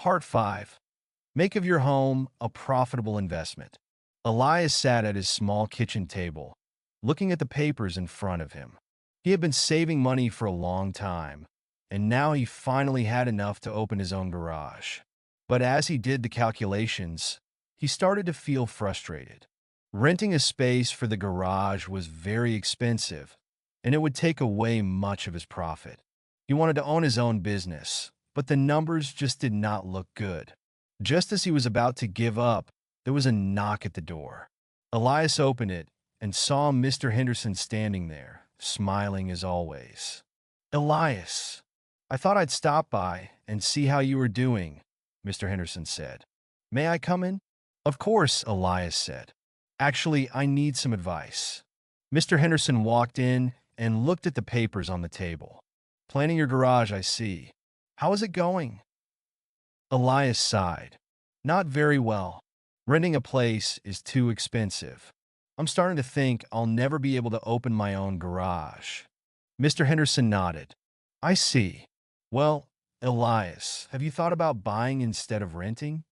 Part 5. Make of your home a profitable investment. Elias sat at his small kitchen table, looking at the papers in front of him. He had been saving money for a long time, and now he finally had enough to open his own garage. But as he did the calculations, he started to feel frustrated. Renting a space for the garage was very expensive, and it would take away much of his profit. He wanted to own his own business, but the numbers just did not look good. Just as he was about to give up, there was a knock at the door. Elias opened it and saw Mr. Henderson standing there, smiling as always. "Elias, I thought I'd stop by and see how you were doing," Mr. Henderson said. "May I come in?" "Of course," Elias said. "Actually, I need some advice." Mr. Henderson walked in and looked at the papers on the table. "Planning your garage, I see. How is it going?" Elias sighed. "Not very well. Renting a place is too expensive. I'm starting to think I'll never be able to open my own garage." Mr. Henderson nodded. "I see. Well, Elias, have you thought about buying instead of renting?"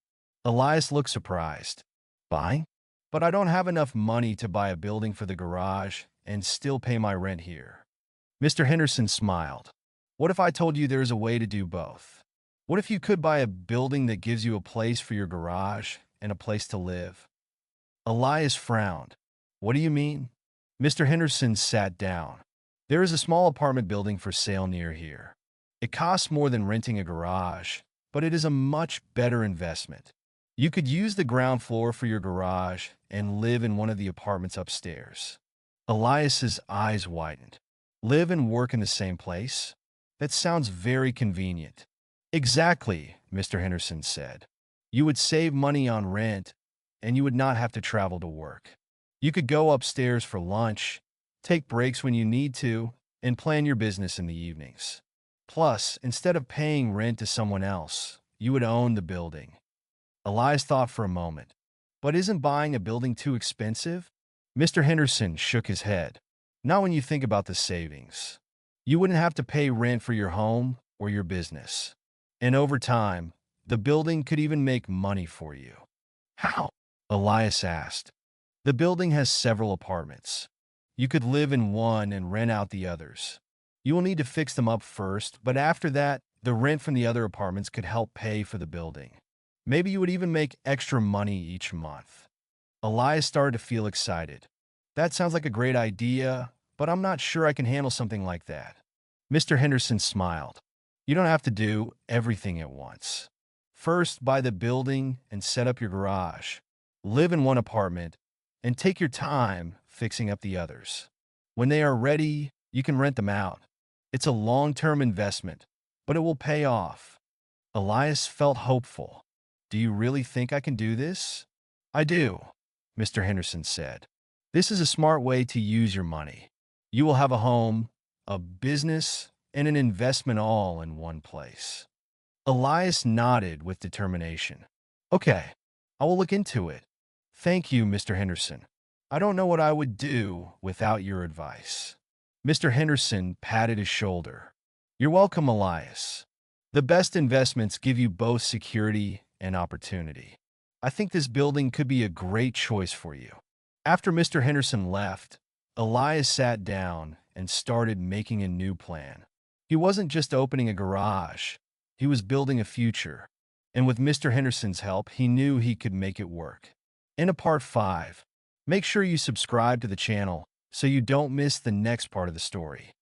Elias looked surprised. "Buying? But I don't have enough money to buy a building for the garage and still pay my rent here." Mr. Henderson smiled. "What if I told you there's a way to do both? What if you could buy a building that gives you a place for your garage and a place to live?" Elias frowned. "What do you mean?" Mr. Henderson sat down. "There is a small apartment building for sale near here. It costs more than renting a garage, but it is a much better investment. You could use the ground floor for your garage and live in one of the apartments upstairs." Elias's eyes widened. "Live and work in the same place? That sounds very convenient." "Exactly," Mr. Henderson said. "You would save money on rent, and you would not have to travel to work. You could go upstairs for lunch, take breaks when you need to, and plan your business in the evenings. Plus, instead of paying rent to someone else, you would own the building." Elias thought for a moment. "But isn't buying a building too expensive?" Mr. Henderson shook his head. "Not when you think about the savings. You wouldn't have to pay rent for your home or your business. And over time, the building could even make money for you." "How?" Elias asked. "The building has several apartments. You could live in one and rent out the others. You will need to fix them up first, but after that, the rent from the other apartments could help pay for the building. Maybe you would even make extra money each month." Elias started to feel excited. "That sounds like a great idea, but I'm not sure I can handle something like that." Mr. Henderson smiled. "You don't have to do everything at once. First, buy the building and set up your garage. Live in one apartment, and take your time fixing up the others. When they are ready, you can rent them out. It's a long-term investment, but it will pay off." Elias felt hopeful. "Do you really think I can do this?" "I do," Mr. Henderson said. "This is a smart way to use your money. You will have a home, a business, and an investment all in one place." Elias nodded with determination. "Okay, I will look into it. Thank you, Mr. Henderson. I don't know what I would do without your advice." Mr. Henderson patted his shoulder. "You're welcome, Elias. The best investments give you both security and opportunity. I think this building could be a great choice for you." After Mr. Henderson left, Elias sat down and started making a new plan. He wasn't just opening a garage, he was building a future. And with Mr. Henderson's help, he knew he could make it work. In a part 5, make sure you subscribe to the channel so you don't miss the next part of the story.